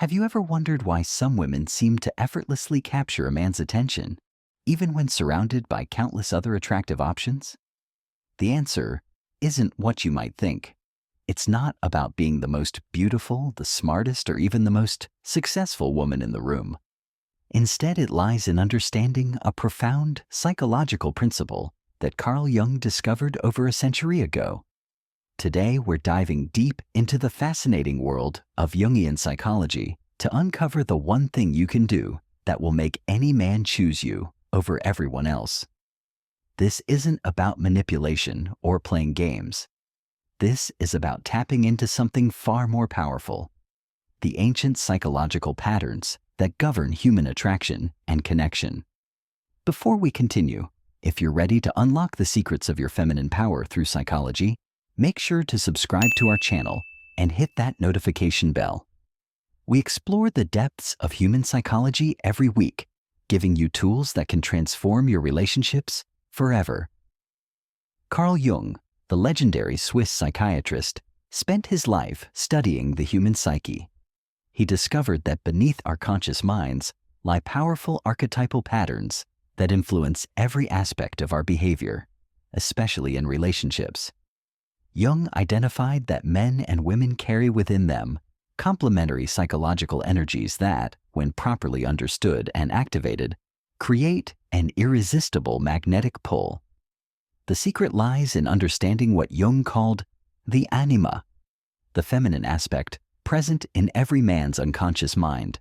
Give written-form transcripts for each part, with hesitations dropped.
Have you ever wondered why some women seem to effortlessly capture a man's attention, even when surrounded by countless other attractive options? The answer isn't what you might think. It's not about being the most beautiful, the smartest, or even the most successful woman in the room. Instead, it lies in understanding a profound psychological principle that Carl Jung discovered over a century ago. Today, we're diving deep into the fascinating world of Jungian psychology to uncover the one thing you can do that will make any man choose you over everyone else. This isn't about manipulation or playing games. This is about tapping into something far more powerful: the ancient psychological patterns that govern human attraction and connection. Before we continue, if you're ready to unlock the secrets of your feminine power through psychology, make sure to subscribe to our channel and hit that notification bell. We explore the depths of human psychology every week, giving you tools that can transform your relationships forever. Carl Jung, the legendary Swiss psychiatrist, spent his life studying the human psyche. He discovered that beneath our conscious minds lie powerful archetypal patterns that influence every aspect of our behavior, especially in relationships. Jung identified that men and women carry within them complementary psychological energies that, when properly understood and activated, create an irresistible magnetic pull. The secret lies in understanding what Jung called the anima, the feminine aspect present in every man's unconscious mind.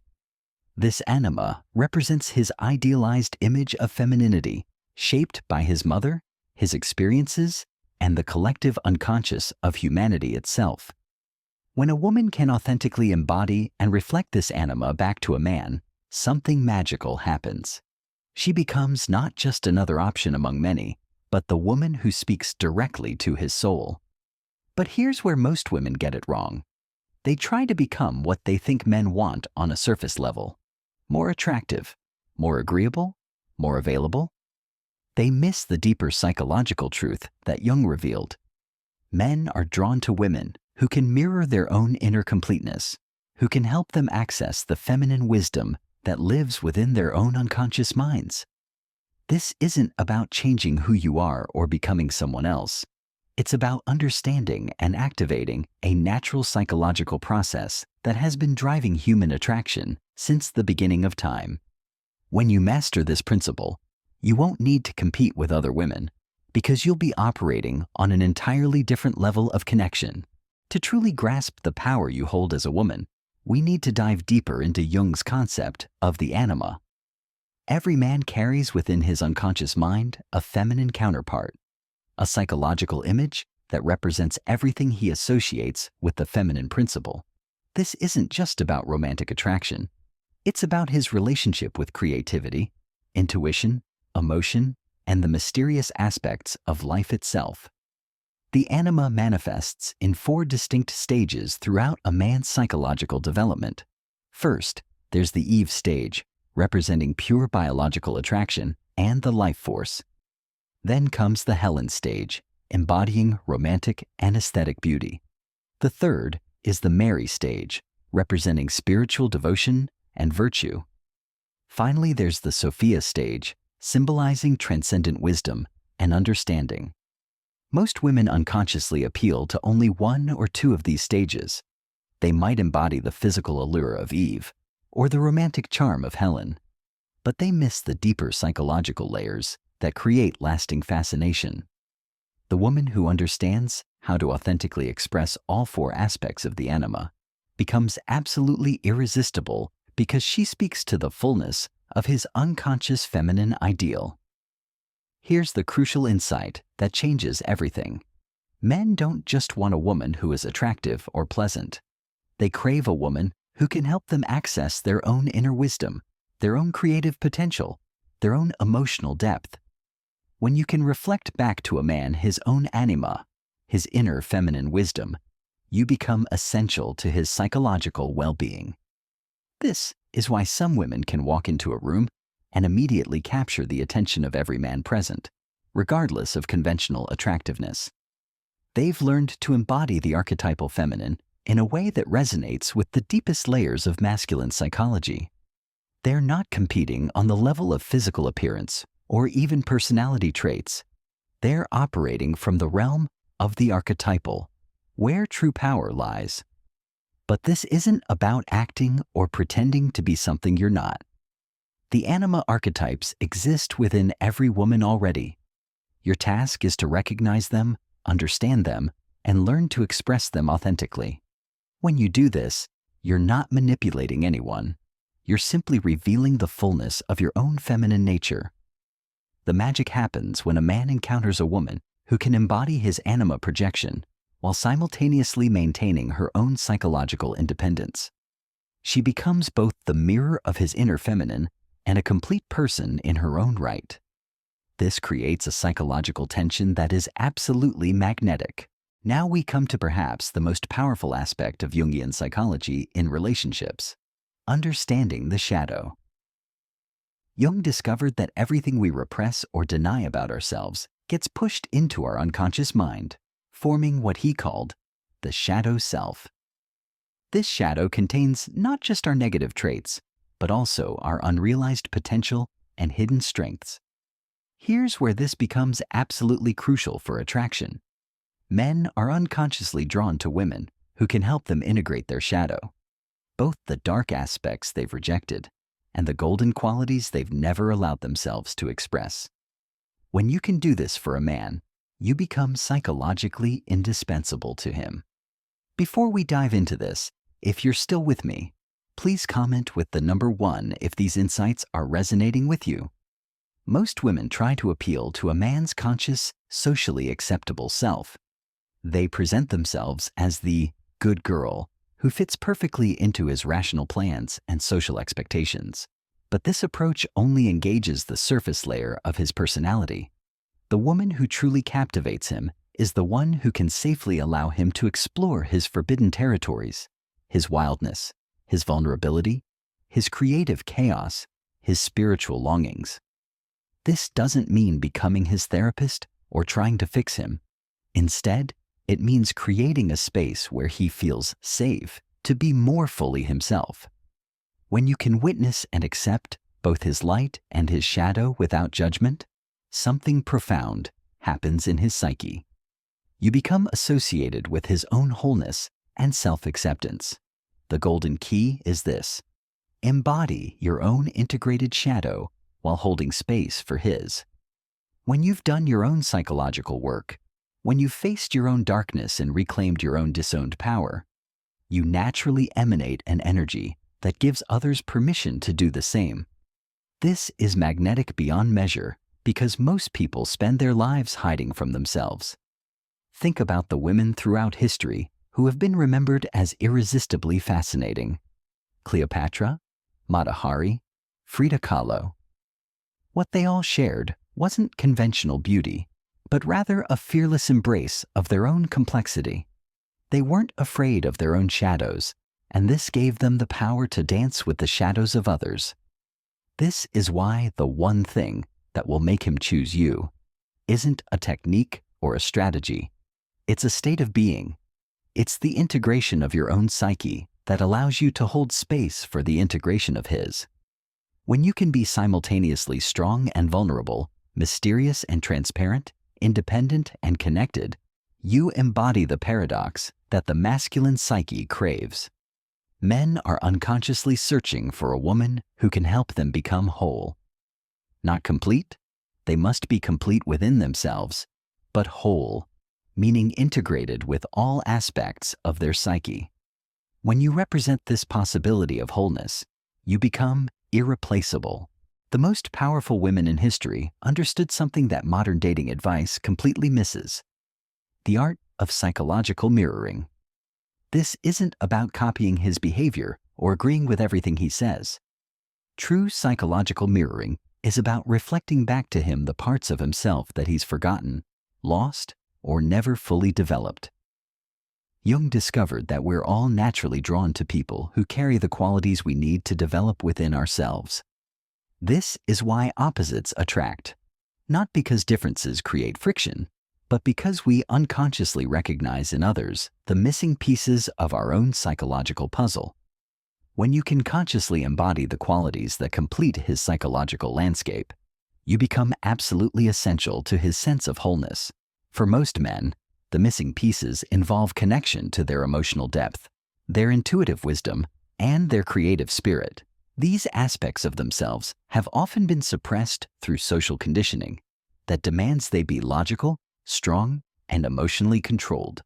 This anima represents his idealized image of femininity, shaped by his mother, his experiences, and the collective unconscious of humanity itself. When a woman can authentically embody and reflect this anima back to a man, something magical happens. She becomes not just another option among many, but the woman who speaks directly to his soul. But here's where most women get it wrong. They try to become what they think men want on a surface level: more attractive, more agreeable, more available. They miss the deeper psychological truth that Jung revealed. Men are drawn to women who can mirror their own inner completeness, who can help them access the feminine wisdom that lives within their own unconscious minds. This isn't about changing who you are or becoming someone else. It's about understanding and activating a natural psychological process that has been driving human attraction since the beginning of time. When you master this principle, you won't need to compete with other women, because you'll be operating on an entirely different level of connection. To truly grasp the power you hold as a woman, we need to dive deeper into Jung's concept of the anima. Every man carries within his unconscious mind a feminine counterpart, a psychological image that represents everything he associates with the feminine principle. This isn't just about romantic attraction. It's about his relationship with creativity, intuition, emotion, and the mysterious aspects of life itself. The anima manifests in 4 distinct stages throughout a man's psychological development. First, there's the Eve stage, representing pure biological attraction and the life force. Then comes the Helen stage, embodying romantic and aesthetic beauty. The third is the Mary stage, representing spiritual devotion and virtue. Finally, there's the Sophia stage, symbolizing transcendent wisdom and understanding. Most women unconsciously appeal to only 1 or 2 of these stages. They might embody the physical allure of Eve or the romantic charm of Helen, but they miss the deeper psychological layers that create lasting fascination. The woman who understands how to authentically express all 4 aspects of the anima becomes absolutely irresistible because she speaks to the fullness of his unconscious feminine ideal. Here's the crucial insight that changes everything. Men don't just want a woman who is attractive or pleasant. They crave a woman who can help them access their own inner wisdom, their own creative potential, their own emotional depth. When you can reflect back to a man his own anima, his inner feminine wisdom, you become essential to his psychological well-being. This is why some women can walk into a room and immediately capture the attention of every man present, regardless of conventional attractiveness. They've learned to embody the archetypal feminine in a way that resonates with the deepest layers of masculine psychology. They're not competing on the level of physical appearance or even personality traits. They're operating from the realm of the archetypal, where true power lies. But this isn't about acting or pretending to be something you're not. The anima archetypes exist within every woman already. Your task is to recognize them, understand them, and learn to express them authentically. When you do this, you're not manipulating anyone. You're simply revealing the fullness of your own feminine nature. The magic happens when a man encounters a woman who can embody his anima projection while simultaneously maintaining her own psychological independence. She becomes both the mirror of his inner feminine and a complete person in her own right. This creates a psychological tension that is absolutely magnetic. Now we come to perhaps the most powerful aspect of Jungian psychology in relationships: understanding the shadow. Jung discovered that everything we repress or deny about ourselves gets pushed into our unconscious mind, forming what he called the shadow self. This shadow contains not just our negative traits, but also our unrealized potential and hidden strengths. Here's where this becomes absolutely crucial for attraction. Men are unconsciously drawn to women who can help them integrate their shadow, both the dark aspects they've rejected and the golden qualities they've never allowed themselves to express. When you can do this for a man, you become psychologically indispensable to him. Before we dive into this, if you're still with me, please comment with the number 1 if these insights are resonating with you. Most women try to appeal to a man's conscious, socially acceptable self. They present themselves as the good girl who fits perfectly into his rational plans and social expectations. But this approach only engages the surface layer of his personality. The woman who truly captivates him is the one who can safely allow him to explore his forbidden territories, his wildness, his vulnerability, his creative chaos, his spiritual longings. This doesn't mean becoming his therapist or trying to fix him. Instead, it means creating a space where he feels safe to be more fully himself. When you can witness and accept both his light and his shadow without judgment, something profound happens in his psyche. You become associated with his own wholeness and self-acceptance. The golden key is this: embody your own integrated shadow while holding space for his. When you've done your own psychological work, when you've faced your own darkness and reclaimed your own disowned power, you naturally emanate an energy that gives others permission to do the same. This is magnetic beyond measure because most people spend their lives hiding from themselves. Think about the women throughout history who have been remembered as irresistibly fascinating: Cleopatra, Mata Hari, Frida Kahlo. What they all shared wasn't conventional beauty, but rather a fearless embrace of their own complexity. They weren't afraid of their own shadows, and this gave them the power to dance with the shadows of others. This is why the one thing that will make him choose you isn't a technique or a strategy. It's a state of being. It's the integration of your own psyche that allows you to hold space for the integration of his. When you can be simultaneously strong and vulnerable, mysterious and transparent, independent and connected, you embody the paradox that the masculine psyche craves. Men are unconsciously searching for a woman who can help them become whole. Not complete? They must be complete within themselves, but whole, meaning integrated with all aspects of their psyche. When you represent this possibility of wholeness, you become irreplaceable. The most powerful women in history understood something that modern dating advice completely misses: the art of psychological mirroring. This isn't about copying his behavior or agreeing with everything he says. True psychological mirroring is about reflecting back to him the parts of himself that he's forgotten, lost, or never fully developed. Jung discovered that we're all naturally drawn to people who carry the qualities we need to develop within ourselves. This is why opposites attract, not because differences create friction, but because we unconsciously recognize in others the missing pieces of our own psychological puzzle. When you can consciously embody the qualities that complete his psychological landscape, you become absolutely essential to his sense of wholeness. For most men, the missing pieces involve connection to their emotional depth, their intuitive wisdom, and their creative spirit. These aspects of themselves have often been suppressed through social conditioning that demands they be logical, strong, and emotionally controlled.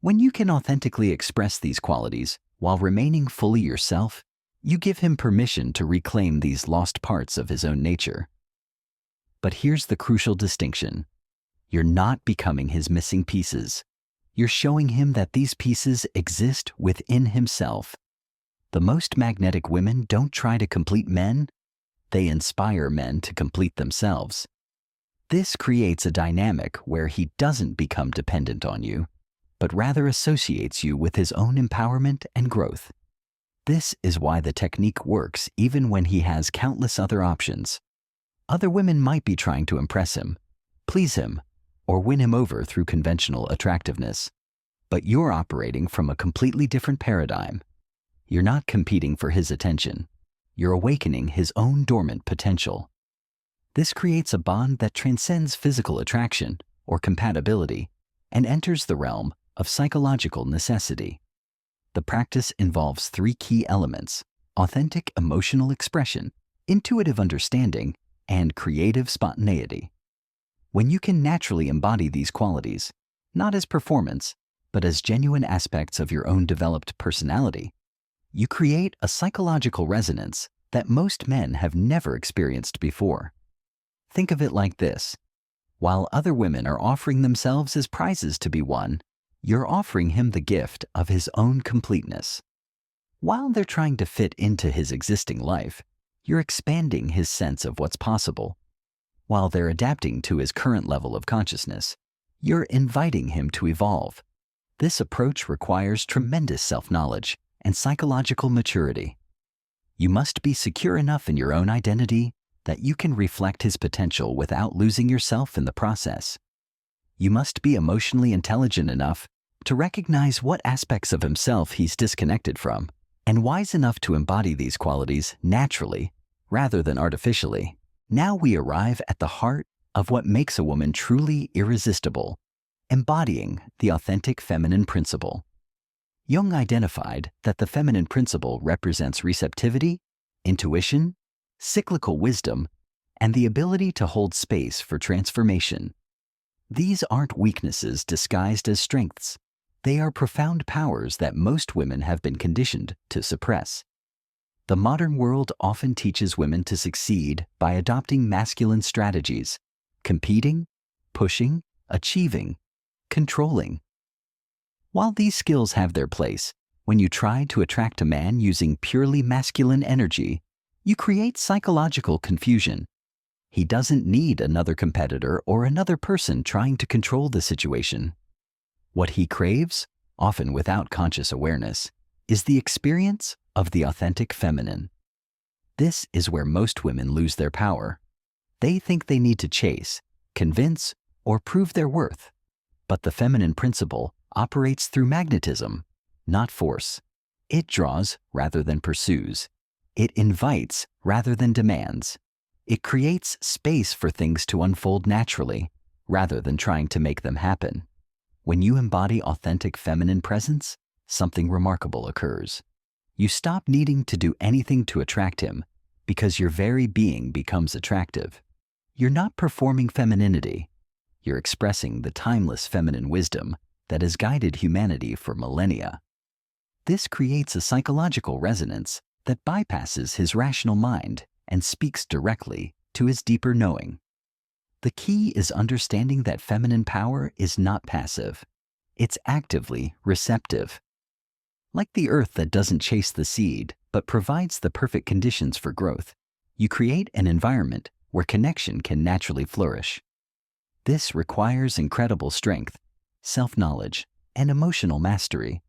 When you can authentically express these qualities while remaining fully yourself, you give him permission to reclaim these lost parts of his own nature. But here's the crucial distinction. You're not becoming his missing pieces. You're showing him that these pieces exist within himself. The most magnetic women don't try to complete men, they inspire men to complete themselves. This creates a dynamic where he doesn't become dependent on you, but rather associates you with his own empowerment and growth. This is why the technique works even when he has countless other options. Other women might be trying to impress him, please him, or win him over through conventional attractiveness. But you're operating from a completely different paradigm. You're not competing for his attention. You're awakening his own dormant potential. This creates a bond that transcends physical attraction or compatibility and enters the realm of psychological necessity. The practice involves 3 key elements: authentic emotional expression, intuitive understanding, and creative spontaneity. When you can naturally embody these qualities, not as performance, but as genuine aspects of your own developed personality, you create a psychological resonance that most men have never experienced before. Think of it like this. While other women are offering themselves as prizes to be won, you're offering him the gift of his own completeness. While they're trying to fit into his existing life, you're expanding his sense of what's possible. While they're adapting to his current level of consciousness, you're inviting him to evolve. This approach requires tremendous self-knowledge and psychological maturity. You must be secure enough in your own identity that you can reflect his potential without losing yourself in the process. You must be emotionally intelligent enough to recognize what aspects of himself he's disconnected from, and wise enough to embody these qualities naturally rather than artificially. Now we arrive at the heart of what makes a woman truly irresistible, embodying the authentic feminine principle. Jung identified that the feminine principle represents receptivity, intuition, cyclical wisdom, and the ability to hold space for transformation. These aren't weaknesses disguised as strengths. They are profound powers that most women have been conditioned to suppress. The modern world often teaches women to succeed by adopting masculine strategies, competing, pushing, achieving, controlling. While these skills have their place, when you try to attract a man using purely masculine energy, you create psychological confusion. He doesn't need another competitor or another person trying to control the situation. What he craves, often without conscious awareness, is the experience of the authentic feminine. This is where most women lose their power. They think they need to chase, convince, or prove their worth. But the feminine principle operates through magnetism, not force. It draws rather than pursues. It invites rather than demands. It creates space for things to unfold naturally, rather than trying to make them happen. When you embody authentic feminine presence, something remarkable occurs. You stop needing to do anything to attract him, because your very being becomes attractive. You're not performing femininity. You're expressing the timeless feminine wisdom that has guided humanity for millennia. This creates a psychological resonance that bypasses his rational mind and speaks directly to his deeper knowing. The key is understanding that feminine power is not passive. It's actively receptive. Like the earth that doesn't chase the seed, but provides the perfect conditions for growth, you create an environment where connection can naturally flourish. This requires incredible strength, self-knowledge, and emotional mastery.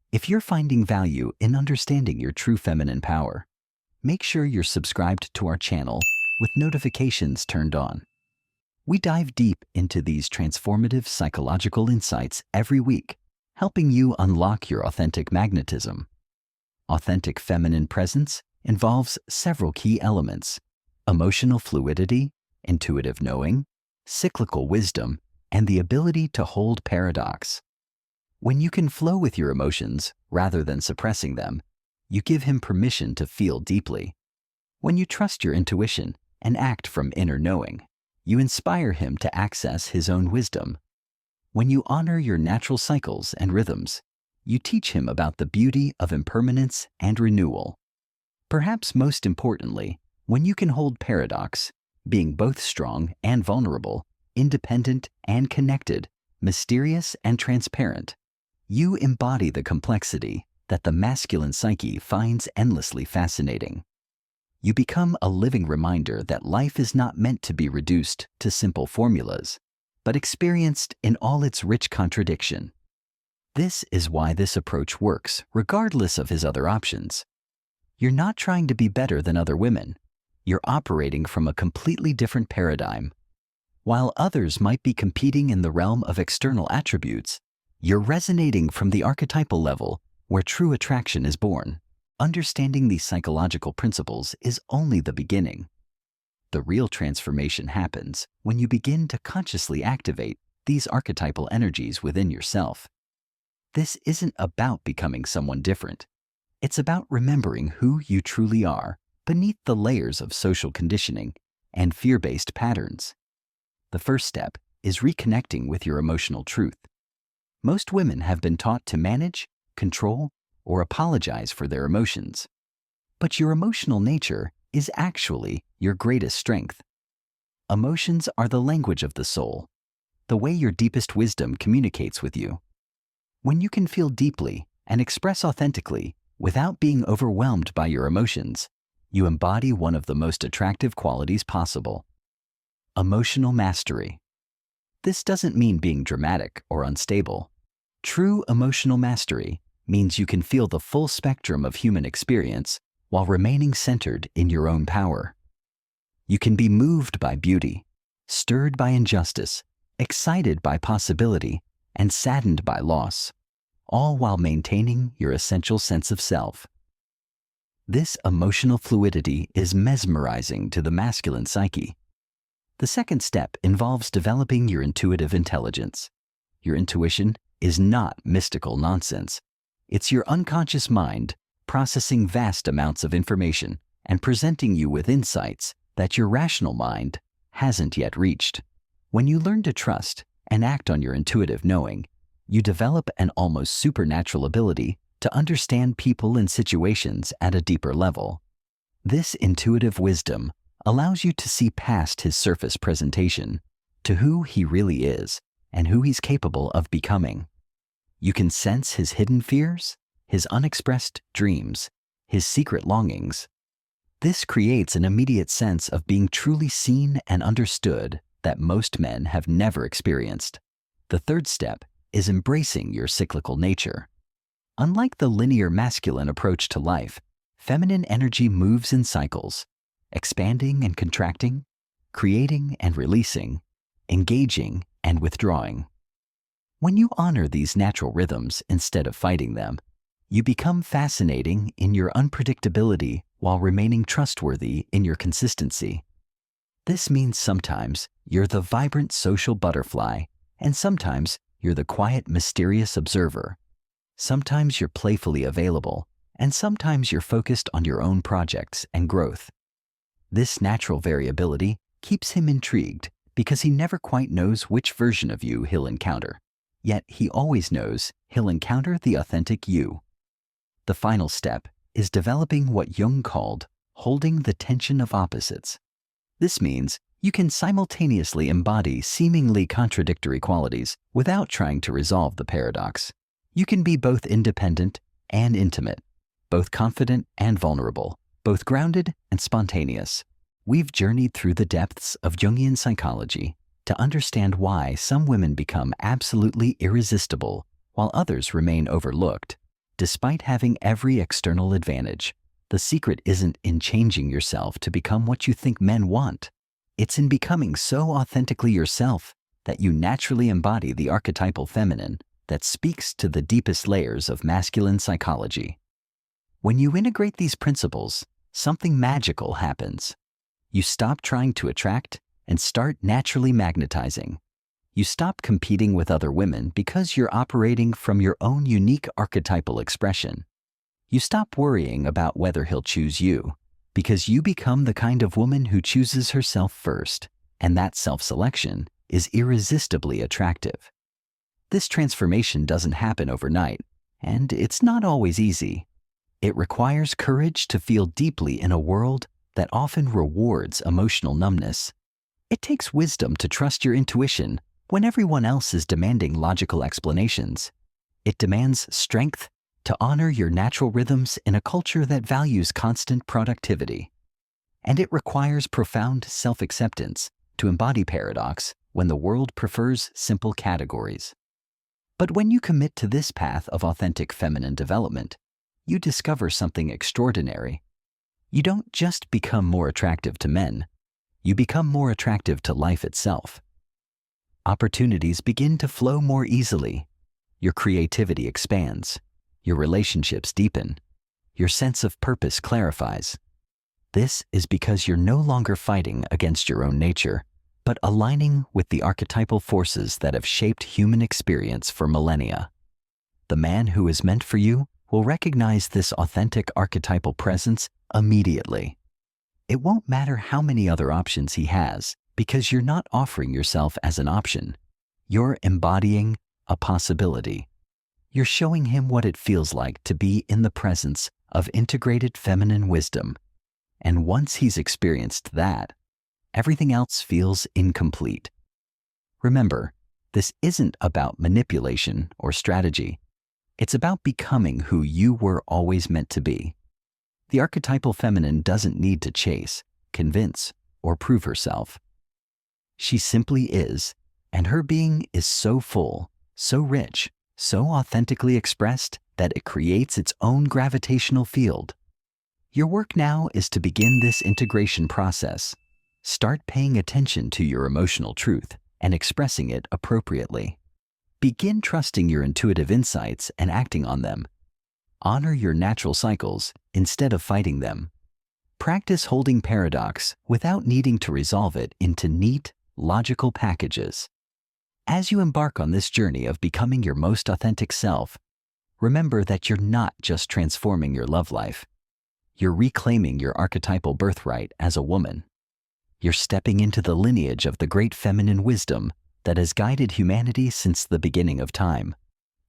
If you're finding value in understanding your true feminine power, make sure you're subscribed to our channel with notifications turned on. We dive deep into these transformative psychological insights every week, helping you unlock your authentic magnetism. Authentic feminine presence involves several key elements: emotional fluidity, intuitive knowing, cyclical wisdom, and the ability to hold paradox. When you can flow with your emotions rather than suppressing them, you give him permission to feel deeply. When you trust your intuition and act from inner knowing, you inspire him to access his own wisdom. When you honor your natural cycles and rhythms, you teach him about the beauty of impermanence and renewal. Perhaps most importantly, when you can hold paradox, being both strong and vulnerable, independent and connected, mysterious and transparent, you embody the complexity that the masculine psyche finds endlessly fascinating. You become a living reminder that life is not meant to be reduced to simple formulas, but experienced in all its rich contradiction. This is why this approach works regardless of his other options. You're not trying to be better than other women. You're operating from a completely different paradigm. While others might be competing in the realm of external attributes, you're resonating from the archetypal level where true attraction is born. Understanding these psychological principles is only the beginning. The real transformation happens when you begin to consciously activate these archetypal energies within yourself. This isn't about becoming someone different. It's about remembering who you truly are beneath the layers of social conditioning and fear-based patterns. The first step is reconnecting with your emotional truth. Most women have been taught to manage, control, or apologize for their emotions. But your emotional nature is actually your greatest strength. Emotions are the language of the soul, the way your deepest wisdom communicates with you. When you can feel deeply and express authentically without being overwhelmed by your emotions, you embody one of the most attractive qualities possible: emotional mastery. This doesn't mean being dramatic or unstable. True emotional mastery means you can feel the full spectrum of human experience while remaining centered in your own power. You can be moved by beauty, stirred by injustice, excited by possibility, and saddened by loss, all while maintaining your essential sense of self. This emotional fluidity is mesmerizing to the masculine psyche. The second step involves developing your intuitive intelligence. Your intuition is not mystical nonsense. It's your unconscious mind processing vast amounts of information and presenting you with insights that your rational mind hasn't yet reached. When you learn to trust and act on your intuitive knowing, you develop an almost supernatural ability to understand people and situations at a deeper level. This intuitive wisdom allows you to see past his surface presentation to who he really is and who he's capable of becoming. You can sense his hidden fears, his unexpressed dreams, his secret longings. This creates an immediate sense of being truly seen and understood that most men have never experienced. The third step is embracing your cyclical nature. Unlike the linear masculine approach to life, feminine energy moves in cycles, expanding and contracting, creating and releasing, engaging and withdrawing. When you honor these natural rhythms instead of fighting them, you become fascinating in your unpredictability while remaining trustworthy in your consistency. This means sometimes you're the vibrant social butterfly, and sometimes you're the quiet, mysterious observer. Sometimes you're playfully available, and sometimes you're focused on your own projects and growth. This natural variability keeps him intrigued because he never quite knows which version of you he'll encounter. Yet he always knows he'll encounter the authentic you. The final step is developing what Jung called holding the tension of opposites. This means you can simultaneously embody seemingly contradictory qualities without trying to resolve the paradox. You can be both independent and intimate, both confident and vulnerable, both grounded and spontaneous. We've journeyed through the depths of Jungian psychology to understand why some women become absolutely irresistible while others remain overlooked. Despite having every external advantage, the secret isn't in changing yourself to become what you think men want. It's in becoming so authentically yourself that you naturally embody the archetypal feminine that speaks to the deepest layers of masculine psychology. When you integrate these principles, something magical happens. You stop trying to attract and start naturally magnetizing. You stop competing with other women because you're operating from your own unique archetypal expression. You stop worrying about whether he'll choose you because you become the kind of woman who chooses herself first, and that self-selection is irresistibly attractive. This transformation doesn't happen overnight, and it's not always easy. It requires courage to feel deeply in a world that often rewards emotional numbness. It takes wisdom to trust your intuition when everyone else is demanding logical explanations. It demands strength to honor your natural rhythms in a culture that values constant productivity. And it requires profound self-acceptance to embody paradox when the world prefers simple categories. But when you commit to this path of authentic feminine development, you discover something extraordinary. You don't just become more attractive to men, you become more attractive to life itself. Opportunities begin to flow more easily. Your creativity expands. Your relationships deepen. Your sense of purpose clarifies. This is because you're no longer fighting against your own nature, but aligning with the archetypal forces that have shaped human experience for millennia. The man who is meant for you will recognize this authentic archetypal presence immediately. It won't matter how many other options he has, because you're not offering yourself as an option. You're embodying a possibility. You're showing him what it feels like to be in the presence of integrated feminine wisdom. And once he's experienced that, everything else feels incomplete. Remember, this isn't about manipulation or strategy. It's about becoming who you were always meant to be. The archetypal feminine doesn't need to chase, convince, or prove herself. She simply is, and her being is so full, so rich, so authentically expressed that it creates its own gravitational field. Your work now is to begin this integration process. Start paying attention to your emotional truth and expressing it appropriately. Begin trusting your intuitive insights and acting on them. Honor your natural cycles instead of fighting them. Practice holding paradox without needing to resolve it into neat, logical packages. As you embark on this journey of becoming your most authentic self, remember that you're not just transforming your love life. You're reclaiming your archetypal birthright as a woman. You're stepping into the lineage of the great feminine wisdom that has guided humanity since the beginning of time.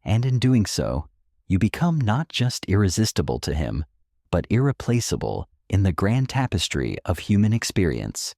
And in doing so, you become not just irresistible to him, but irreplaceable in the grand tapestry of human experience.